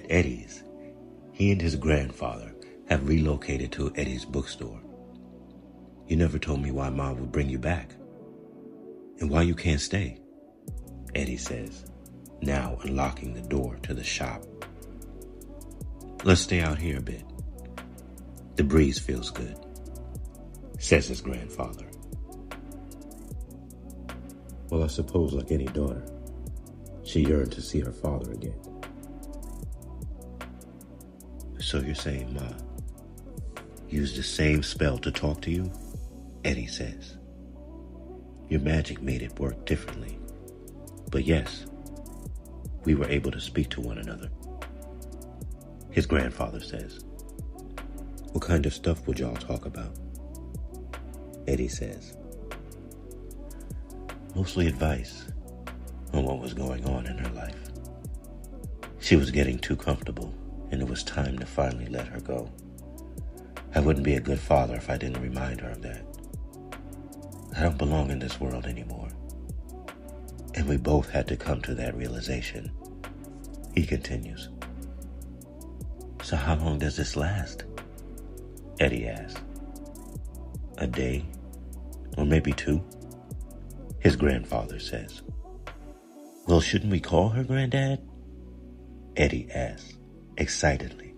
Eddie's, he and his grandfather have relocated to Eddie's bookstore. You never told me why Mom would bring you back. And why you can't stay, Eddie says, now unlocking the door to the shop. Let's stay out here a bit. The breeze feels good, says his grandfather. Well, I suppose like any daughter, she yearned to see her father again. So you're saying Ma used the same spell to talk to you? Eddie says. Your magic made it work differently. But yes, we were able to speak to one another. His grandfather says. What kind of stuff would y'all talk about? Eddie says. Mostly advice on what was going on in her life. She was getting too comfortable, and it was time to finally let her go. I wouldn't be a good father if I didn't remind her of that. I don't belong in this world anymore. And we both had to come to that realization. He continues. So how long does this last? Eddie asks. A day? Or maybe 2? His grandfather says. Well, shouldn't we call her Granddad? Eddie asks, excitedly.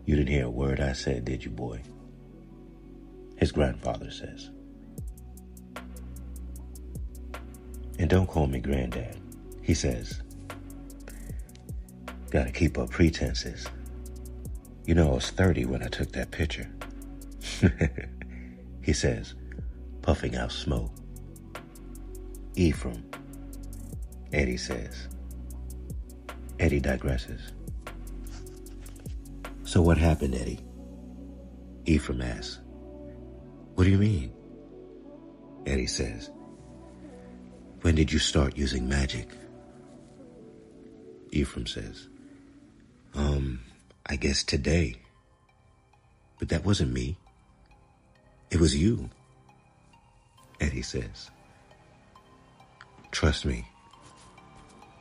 You didn't hear a word I said, did you, boy? His grandfather says. And don't call me Granddad, he says. Gotta keep up pretenses. You know, I was 30 when I took that picture. He says, puffing out smoke. Ephraim, Eddie says. Eddie digresses. So what happened, Eddie? Ephraim asks. What do you mean? Eddie says. When did you start using magic? Ephraim says. I guess today. But that wasn't me. It was you. Eddie says. Trust me.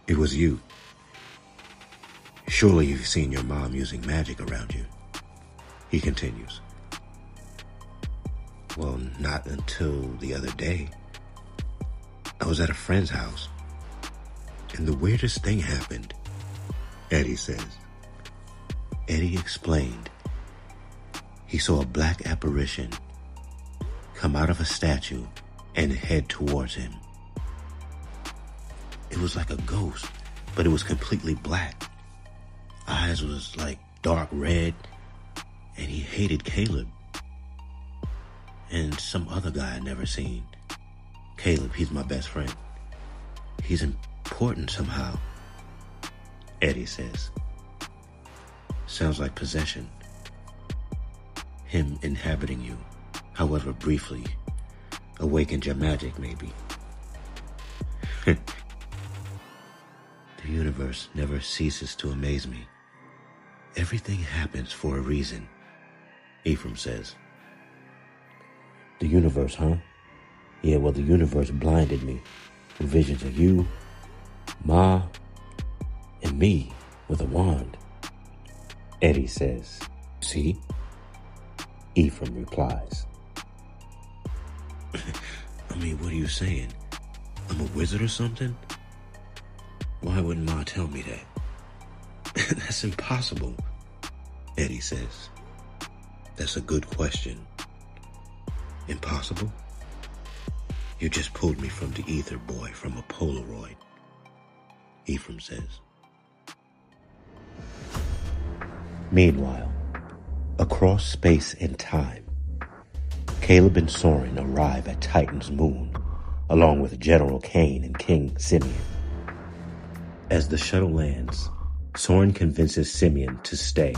It was you. Surely you've seen your mom using magic around you. He continues. Well, not until the other day. I was at a friend's house, and the weirdest thing happened, Eddie says. Eddie explained. He saw a black apparition come out of a statue and head towards him. It was like a ghost, but it was completely black. Eyes was like dark red, and he hated Caleb. And some other guy I'd never seen. Caleb, he's my best friend. He's important somehow, Eddie says. Sounds like possession. Him inhabiting you, however briefly, awakened your magic, maybe. The universe never ceases to amaze me. Everything happens for a reason, Ephraim says. The universe, huh? Yeah, well, the universe blinded me with visions of you, Ma, and me with a wand. Eddie says. See? Ephraim replies. I mean, what are you saying? I'm a wizard or something? Why wouldn't Ma tell me that? That's impossible, Eddie says. That's a good question. Impossible? You just pulled me from the ether, boy, from a Polaroid, Ephraim says. Meanwhile, across space and time, Caleb and Soren arrive at Titan's moon, along with General Kane and King Simeon. As the shuttle lands, Soren convinces Simeon to stay.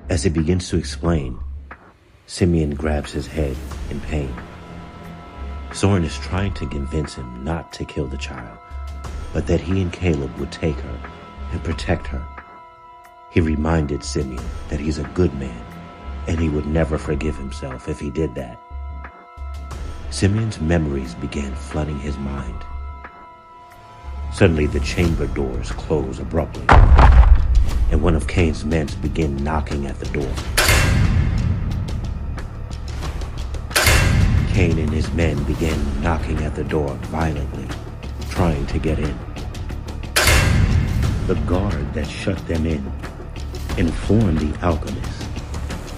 As he begins to explain, Simeon grabs his head in pain. Soren is trying to convince him not to kill the child, but that he and Caleb would take her and protect her. He reminded Simeon that he's a good man, and he would never forgive himself if he did that. Simeon's memories began flooding his mind. Suddenly, the chamber doors close abruptly, and one of Cain's men begin knocking at the door. Cain and his men began knocking at the door violently, trying to get in. The guard that shut them in informed the alchemist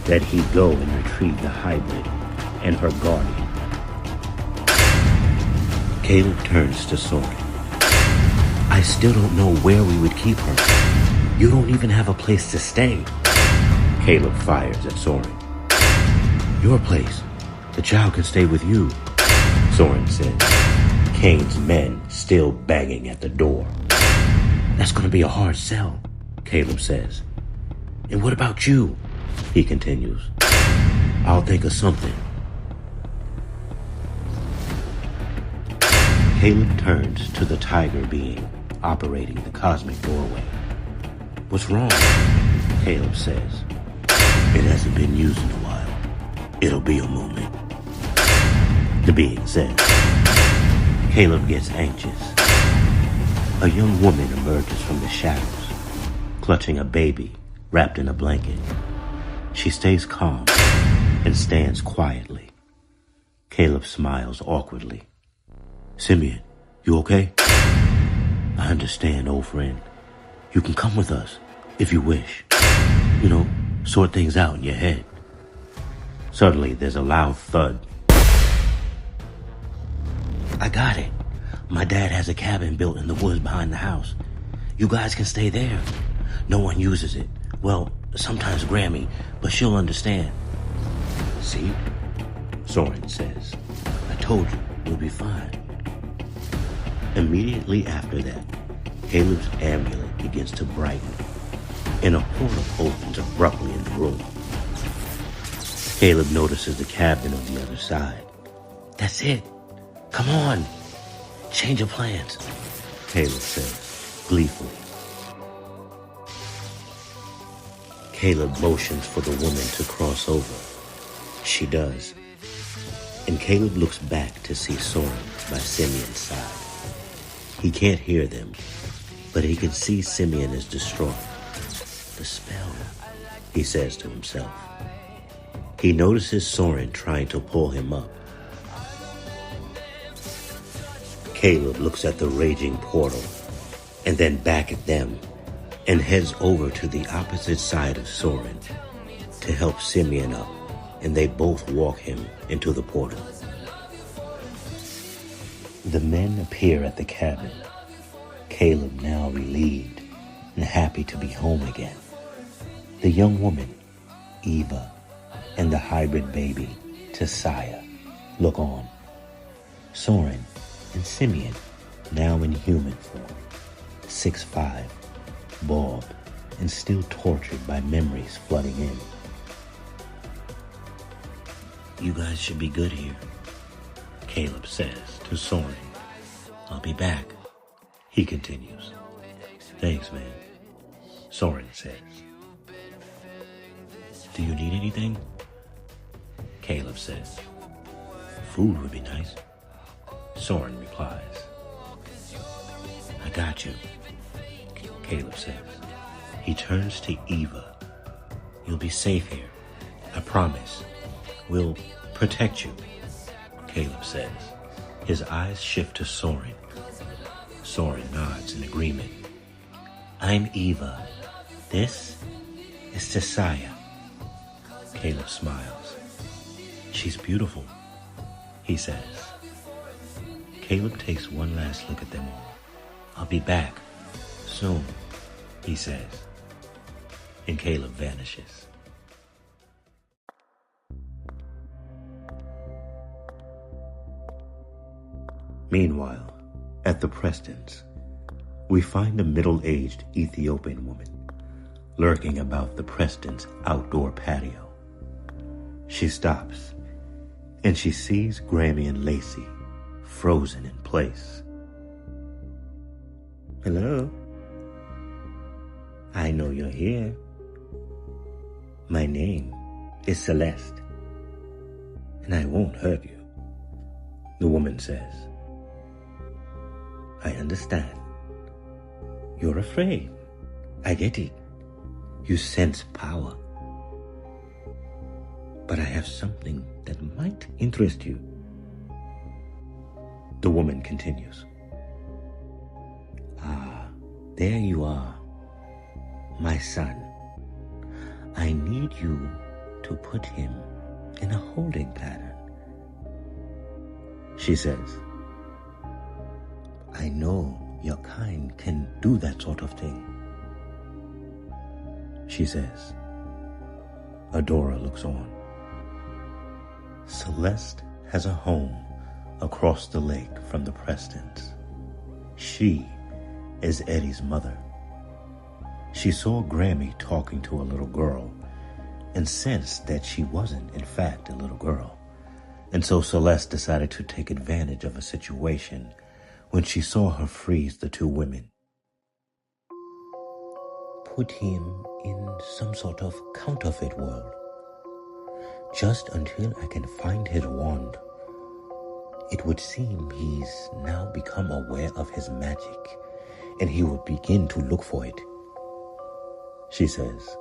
that he'd go and retrieve the hybrid and her guardian. Caleb turns to Soren. I still don't know where we would keep her. You don't even have a place to stay. Caleb fires at Soren. Your place. The child can stay with you, Soren says. Cain's men still banging at the door. That's going to be a hard sell, Caleb says. And what about you? He continues. I'll think of something. Caleb turns to the tiger being operating the cosmic doorway. What's wrong? Caleb says. It hasn't been used in a while. It'll be a moment. The being says. Caleb gets anxious. A young woman emerges from the shadows, clutching a baby wrapped in a blanket. She stays calm and stands quietly. Caleb smiles awkwardly. Simeon, you okay? I understand, old friend. You can come with us if you wish. Sort things out in your head. Suddenly, there's a loud thud. I got it. My dad has a cabin built in the woods behind the house. You guys can stay there. No one uses it. Well, sometimes Grammy, but she'll understand. See? Soren says. I told you, we'll be fine. Immediately after that, Caleb's amulet begins to brighten, and a portal opens abruptly in the room. Caleb notices the cabin on the other side. That's it. Come on. Change of plans, Caleb says, gleefully. Caleb motions for the woman to cross over. She does. And Caleb looks back to see Soren by Simeon's side. He can't hear them, but he can see Simeon is distraught. The spell, he says to himself. He notices Soren trying to pull him up. Caleb looks at the raging portal and then back at them and heads over to the opposite side of Soren to help Simeon up, and they both walk him into the portal. The men appear at the cabin, Caleb now relieved and happy to be home again. The young woman, Eva, and the hybrid baby, Tessiah, look on. Soren and Simeon, now in human form, 6'5", bald, and still tortured by memories flooding in. You guys should be good here, Caleb says to Soren. I'll be back, he continues. Thanks, man, Soren says. Do you need anything? Caleb says. Food would be nice. Soren replies. I got you, Caleb says. He turns to Eva. You'll be safe here, I promise. We'll protect you, Caleb says. His eyes shift to Soren. Soren nods in agreement. I'm Eva. This is Tessiah. Caleb smiles. She's beautiful, he says. Caleb takes one last look at them all. I'll be back soon, he says. And Caleb vanishes. Meanwhile, at the Prestons, we find a middle-aged Ethiopian woman lurking about the Prestons' outdoor patio. She stops, and she sees Grammy and Lacey frozen in place. Hello? I know you're here. My name is Celeste, and I won't hurt you, the woman says. I understand, You're afraid. I get it. You sense power. But I have something that might interest you. The woman continues. Ah, there you are, my son. I need you to put him in a holding pattern. She says, I know your kind can do that sort of thing. She says. Adora looks on. Celeste has a home across the lake from the Prestons. She is Eddie's mother. She saw Grammy talking to a little girl and sensed that she wasn't, in fact, a little girl. And so Celeste decided to take advantage of a situation when she saw her freeze the two women. Put him in some sort of counterfeit world. Just until I can find his wand. It would seem he's now become aware of his magic, and he will begin to look for it. She says,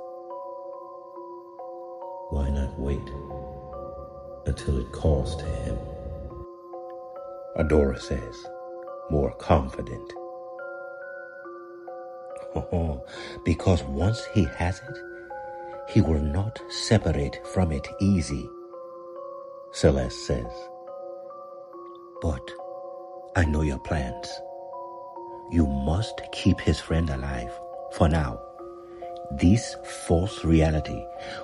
why not wait until it calls to him? Adora says, more confident. Oh, because once he has it, he will not separate from it easy, Celeste says. But I know your plans. You must keep his friend alive for now. This false reality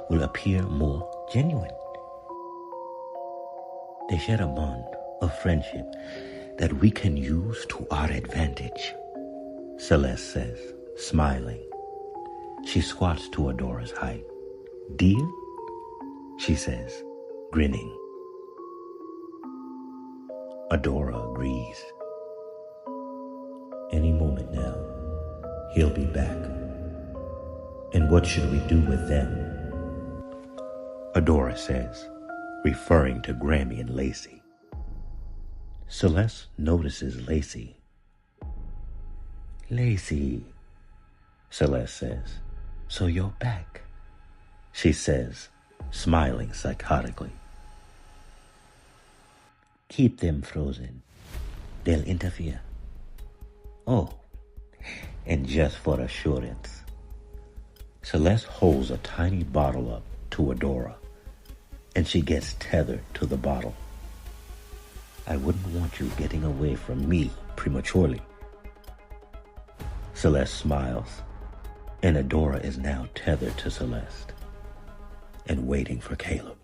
will appear more genuine. They share a bond of friendship that we can use to our advantage, Celeste says, smiling. She squats to Adora's height. Deal? She says, grinning. Adora agrees. Any moment now, he'll be back. And what should we do with them? Adora says, referring to Grammy and Lacey. Celeste notices Lacey. Lacey, Celeste says, so you're back, she says, smiling psychotically. Keep them frozen. They'll interfere. Oh, and just for assurance, Celeste holds a tiny bottle up to Adora, and she gets tethered to the bottle. I wouldn't want you getting away from me prematurely. Celeste smiles, and Adora is now tethered to Celeste and waiting for Caleb.